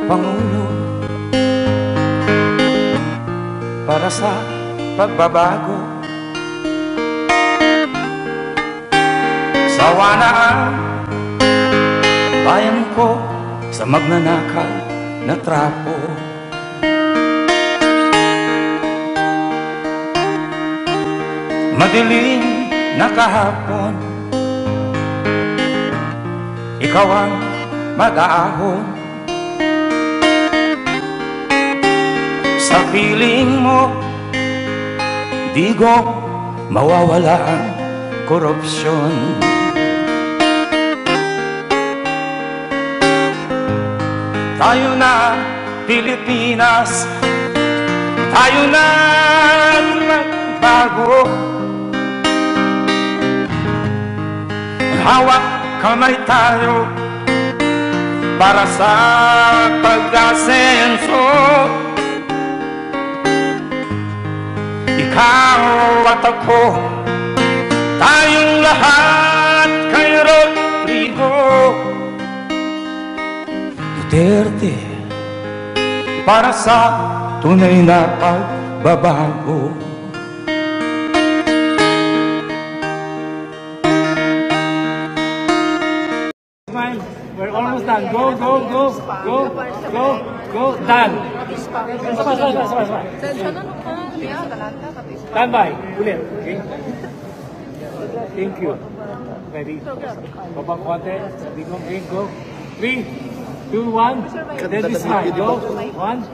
Pangulo para sa pagbabago. Sawa na ang bayan ko sa magnanakaw na trapo. Madilim na kahapon, ikaw ang mag-aahon. Sa piling mo, di ko mawawala ang korupsyon. Tayo na Pilipinas, tayo na magbago. Hawak kamay tayo para sa pag-asenso. Ikaw at ako, tayong lahat kay Rodrigo Duterte, para sa tunay na pagbabago. We're almost done. Go, go, go, go, go, go, done. Stand by. Ulit. Okay. Thank you. Ready? Babang konti. Okay, go. 3, 2, 1. Then this side. Go. 1,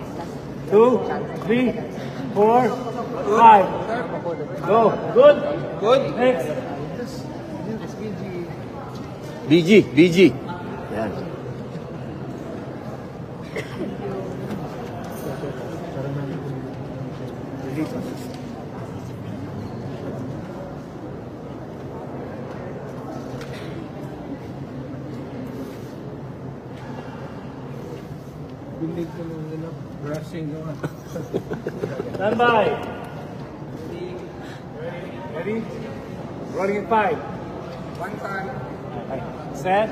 2, 3, 4, 5. Go. Good. Good. Next. BG. Yan. Bilig ko nung brushing naman. Stand by. Ready? Rolling in 5. 1 time. Set.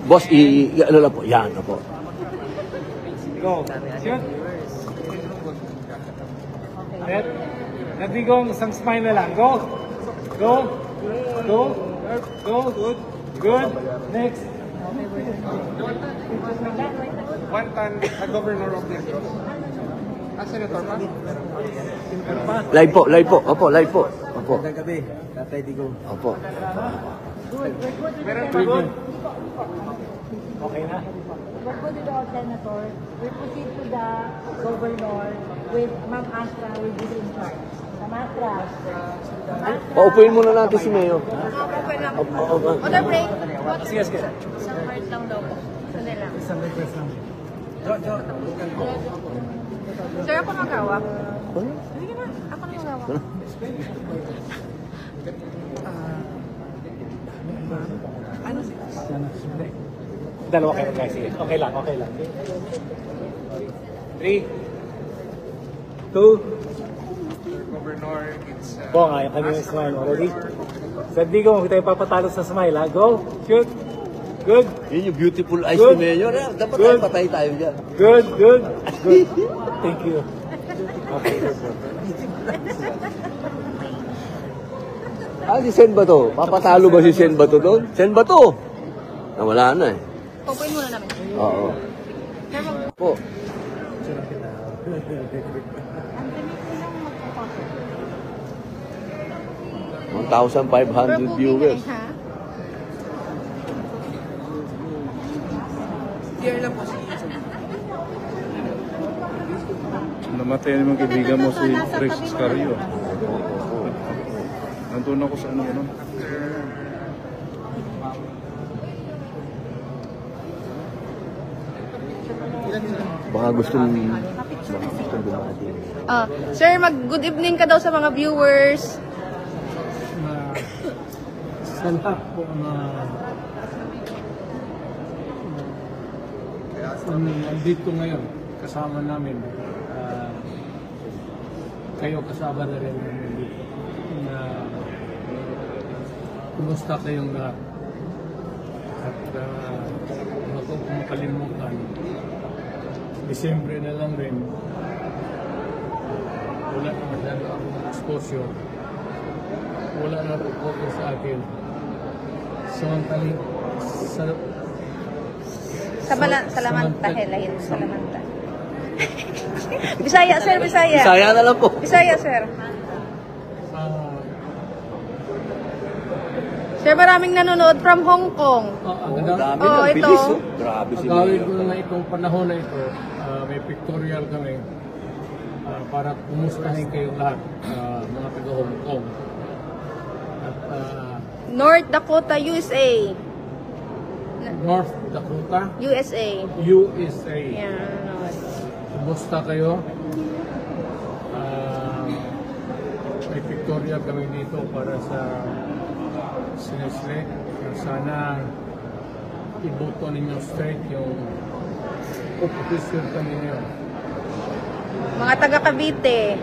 Boss, ano lang po? Yan, po. Go. Shoot. Set. Natigong isang smile na lang. Go. Go. Go. Go. Good. Good. Next. One time, a governor of Negros. Senator pa? Live po. Opo, live po. Opo. Magandang gabi, Tatay Digong. Opo. Meron pa good. Okay na. We're good with the senator. We proceed to the governor with Ma'am Astra will be in charge. Ma'am Astra. Paupuin muna natin si Mayo. Okay lang. Order break. Sige. Isang heart lang daw po. Sandali lang. Isang request lang. Sir, ako magawak. Sige na. Ako na magawak. Ano? Dalawa kayo guys. Okay lang. 3, 2, Governor, it's... nga, yung kami yung smile. Ready? Sa Digo, kung tayo papatalo sa smile, ha? Go! Shoot! Good! Yun yung beautiful eyes Good. ni Mayor. Dapat Good. patay tayo dyan. Good! Thank you. Okay. Si Sen ba to? Papatalo ba si Sen ba to doon? Sen ba to? Wala na eh. Pupuin muna namin. Oo. Po. Ang 1,500 viewers. Namatay naman kaibigan mo si Rex Cario. Nandun ako sa ano. Baka gustong dumati. Sir, good evening ka daw sa mga viewers. Sa lahat po na nandito ngayon, kasama namin, kayo kasama na rin nandito, na kumusta kayong lahat? At huwag kong makalimutan, Disyembre na lang rin, wala na masyado akong exposure. Wala na focus sa akin. Salamantahe. Bisaya, sir, Bisaya. Bisaya na lang po. Bisaya, sir. Sir, maraming nanonood from Hong Kong. Dami na, ito. bilis. Oh. Grabe si Gawin ko Mayor. na itong panahon na ito, may pictorial kami para kumustahin kayong lahat, mga taga Hong Kong. At North Dakota, USA. North Dakota, USA. USA. Yan. Kumusta kayo? May pictorial kami dito para sa Sinesle. Sana iboto ninyo straight yung opposition kami ngayon. Mga taga Cavite,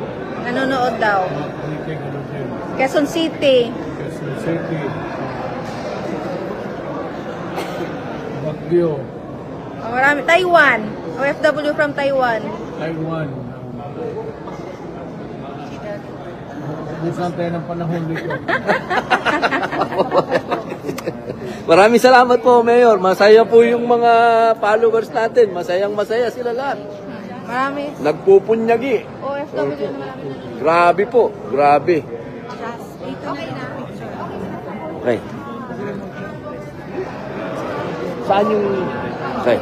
nanonood daw. Mga politik, ano din. Quezon City. Quezon City. Baguio. Marami. Taiwan. OFW from Taiwan. Taiwan. Busan tayo ng panahon dito. Maraming salamat po, Mayor. Masaya po yung mga followers natin. Masayang-masaya sila lahat. Marami. Nagpupunyagi. OFW na marami. Grabe po. Grabe. Okay na. Okay. Saan yung... Okay.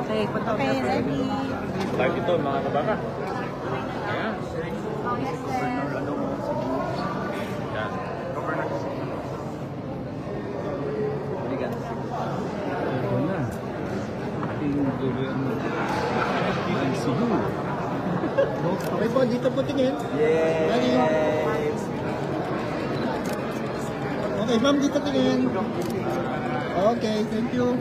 Okay, ready. Live ito, mga kabaka. Okay po, dito po tingin. Ready? Okay, ma'am, dito tingin. Okay, thank you.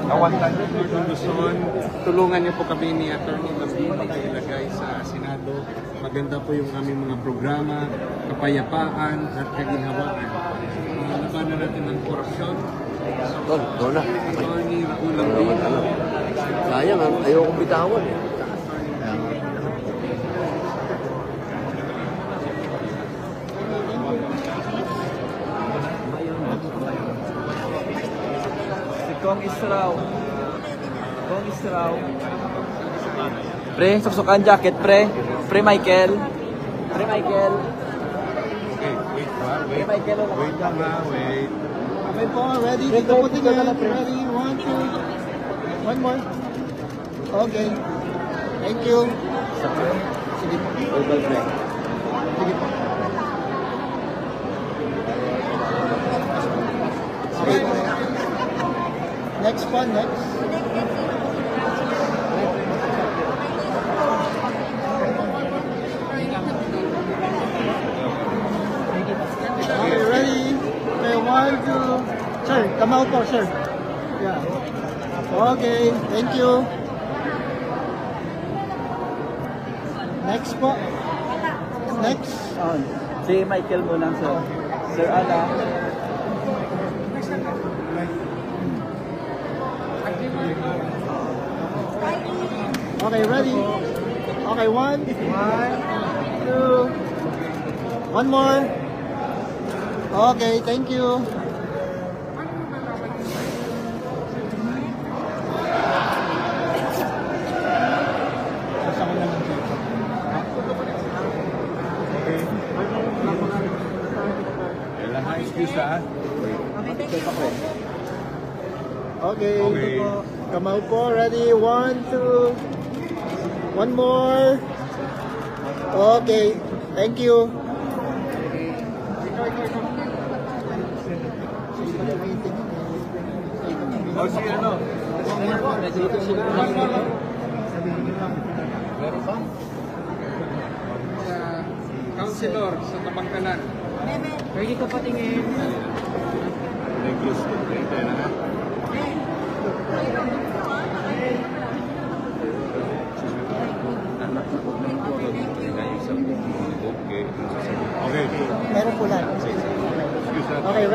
Kawantan Luzon, tulungan niyo po kami ni Atty. Mabini na ilagay sa Senado. Maganda po yung aming mga programa, kapayapaan at kaginhawaan. Labanan natin ng korupsyon. Doon na. Atty. Raul Lambino. Sayang, ayokong bitawan eh. Kong Israw. Pre, suksukan jacket, pre. Pre Michael. Pre Michael. Wait lang ha, wait. Okay po, ready? Dito po tingin. Ready? 1, 2. One more. Okay. Thank you. Sige po. Sige po. Okay. Next one, next. Okay, ready? Okay, 1, 2. Sir, come out po, sir. Yeah. Okay, thank you. Next po. Next. Si Michael muna, sir. Sir Ala. Okay, ready? Okay, 1, 2. One more. Okay, thank you. Kailangan excuse ha. Okay, come out po. Ready? 1, 2. One more. Okay, thank you. O si ano? Councilor sa Tabangkalan. Ready ka pa tingin.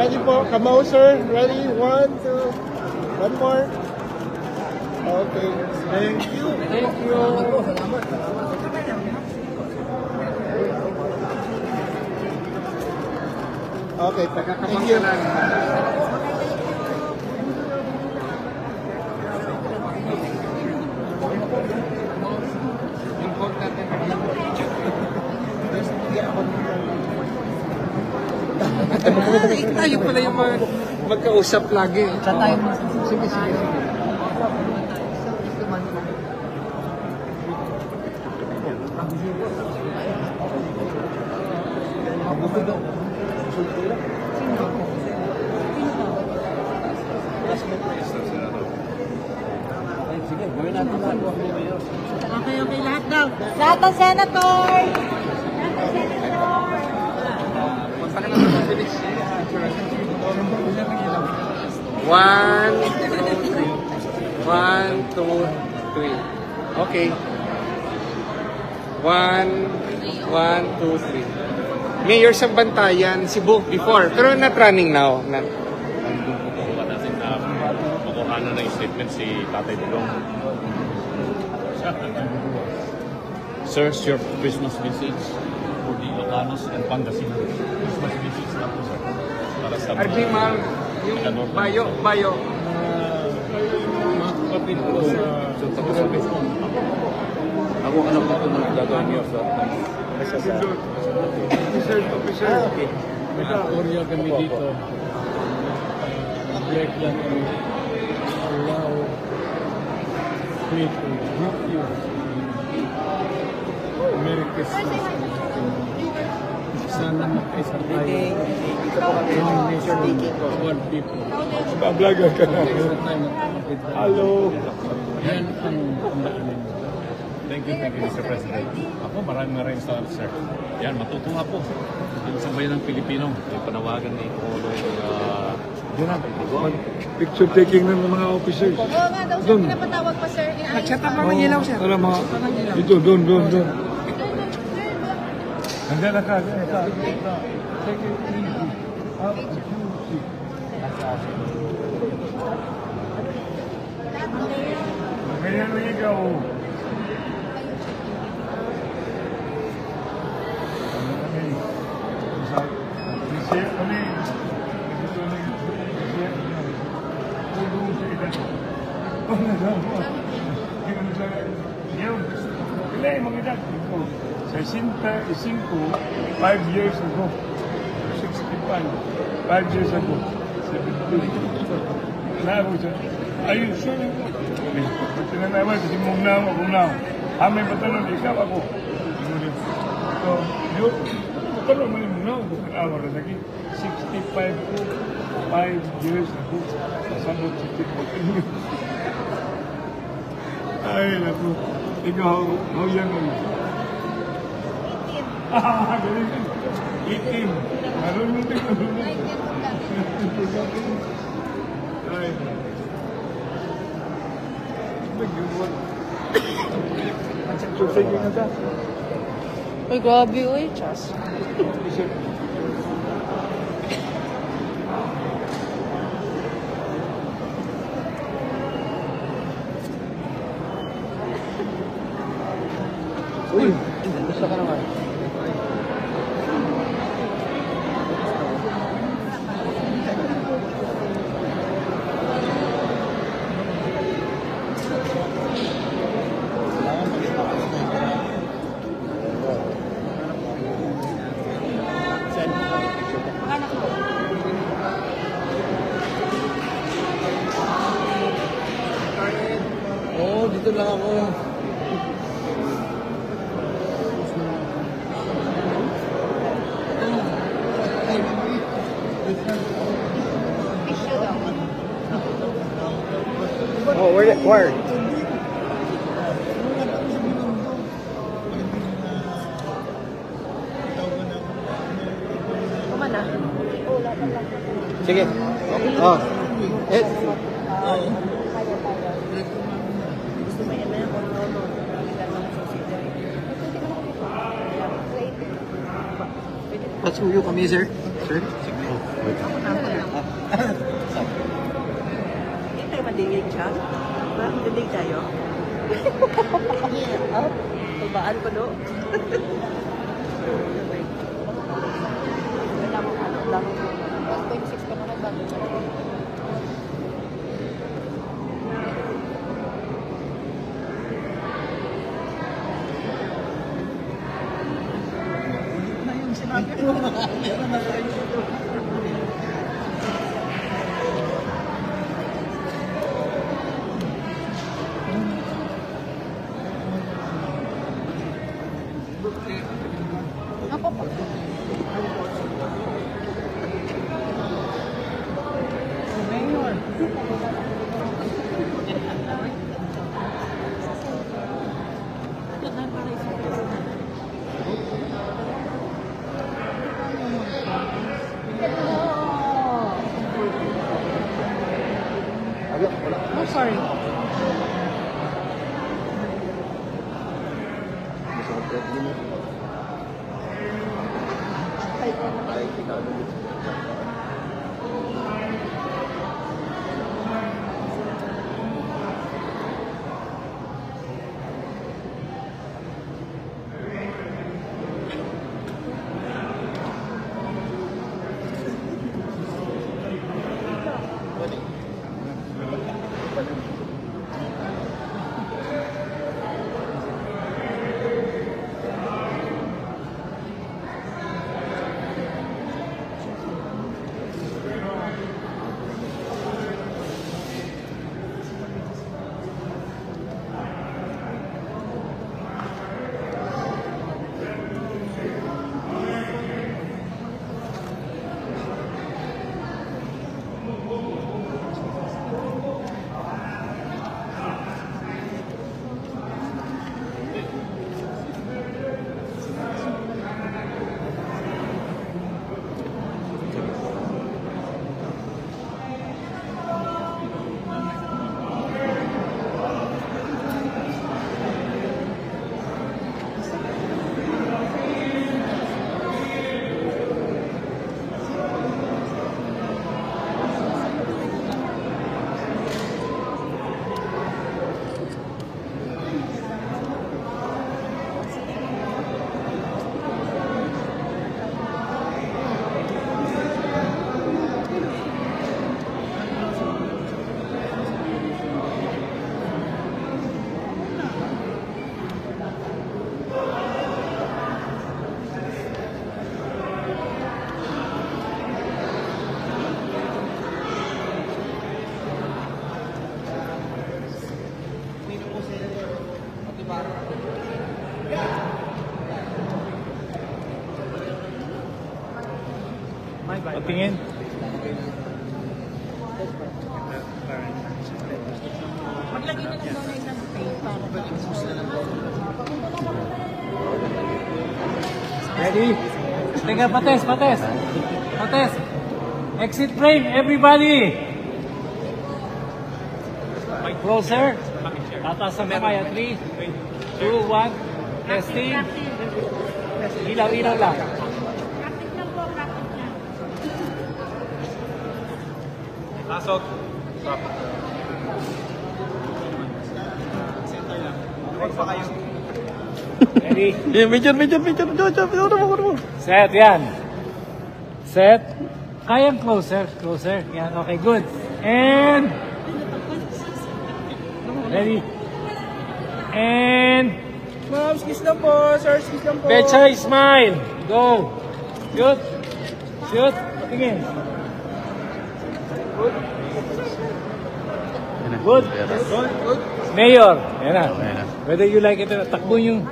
Ready po? Kamau, sir. Ready? 1, 2. One more. Okay. Thank you. Thank you. Okay. Thank you. Tayo pala yung magkausap lagi. Sige, sige. Okay, lahat daw. Lahat ng senator! One, two, three. Okay. 1, 2, 3. Mayor sa Bantayan, Cebu before, pero not running now. Not. Kukuha natin na makuhanan ng statement si Tatay Digong. Sirs, your Christmas message for the Ilocanos and Pangasinan. Christmas message na po, sir. Para sa RJ Mal, yung bayo. Kapit ko sa Ako ano po kung gagawin niyo sa officer. Orya kami dito. Break lang kami. Allow me to greet you. Merry Christmas. Sana makaisa tayo. One nation, one people. Bablagan ka na. Hello. Yan ang daanin. Thank you, Mr. President. Ako, maraming salamat, sir. Yan, matutuwa po. Yung isang bayan ng Pilipino, yung panawagan ni Pangulong Picture taking ng mga officers. Oo nga daw, sir, pinapatawag pa, sir. Nag-chat pa mga ilaw, sir. Alam mo, ito, doon. Hanggang na ka. Take it easy. Up to you. Ganyan lang ikaw. Cinco, 5 years ago, 65, 5 years ago, 70. Nabo siya. Are you sure? Tinanawa, kasi mungnaw. Amay patanong, ikaw ako. So, yun, patanong mo yung mungnaw, bukan awar na lagi. 65 ko, 5 years ago, kasabot si Tito. Ay, naku. Ikaw, how young are you? Galing. 18. Marunong din. Ay. Nag-iwan. Sige nga ka. Uy, grabe, uy, Chas. Uy, gusto ka naman. Oo, dito lang ako. Oh, where? Kumana. Sige. Oh. Eh. Pasuyo kami, sir. Sir? Sige. siya? Parang galing tayo. Pabaan pa do. Wala mo ano, wala mo. 1.6 pa na nagbago. Oh, sorry. Patingin. Maglagay na lang daw na isang pay para Ready? Teka, pates, pates. Pates. Exit frame, everybody. Closer. Tataas ang kamay. 3, 2, 1. Testing. Ilaw, ilaw lang. Pasok. Stop. Center lang. Huwag pa kayo. Ready? Medyo. Set, yan. Set. Kayang closer. Closer. Yan, okay, good. And... Ready? And... Ma'am, skis lang po. Sir, skis lang po. Pecha, smile. Go. Shoot. Shoot. Tingin. Good. Good. Good. Mayor. Yan na. Whether you like it or not, takbo yung...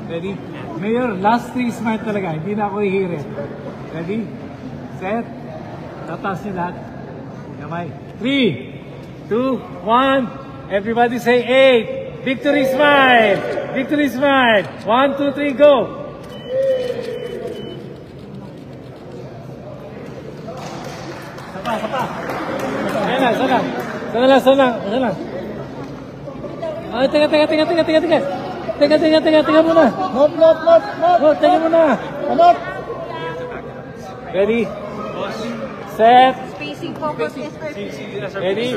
Ready? Mayor, last 3 smart talaga. Hindi na ako hihirit. Ready? Set. Tataas niyo lahat. Kamay. 3, 2, 1. Everybody say 8. Victory smile. Victory smile. 1, 2, 3, go. Sapa. Ayan na, sana lang. Ay, teka. Teka muna. Not. Teka muna. Not. Ready? Set. Spacing, focus, SRP. Ready?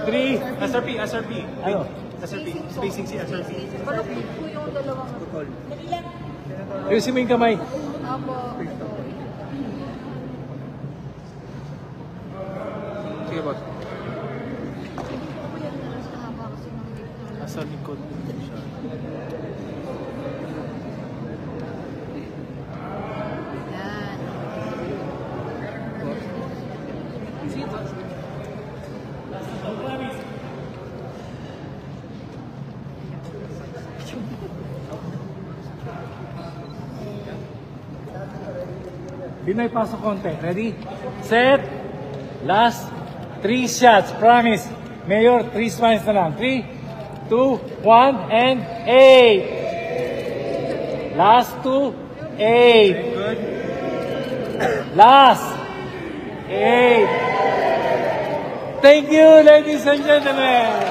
3. SRP. Ano? Spacing si SRP. Baluktot po yung dalawang. Ayusin mo yung kamay. Apo. Sige, boss. Nasa likod siya. Pinay pasok konti. Ready? Set. Last 3 shots. Promise. Mayor, 3 smiles na lang. 3, 2, 1, and 8. Last 2, 8. Last 8. Thank you, ladies and gentlemen.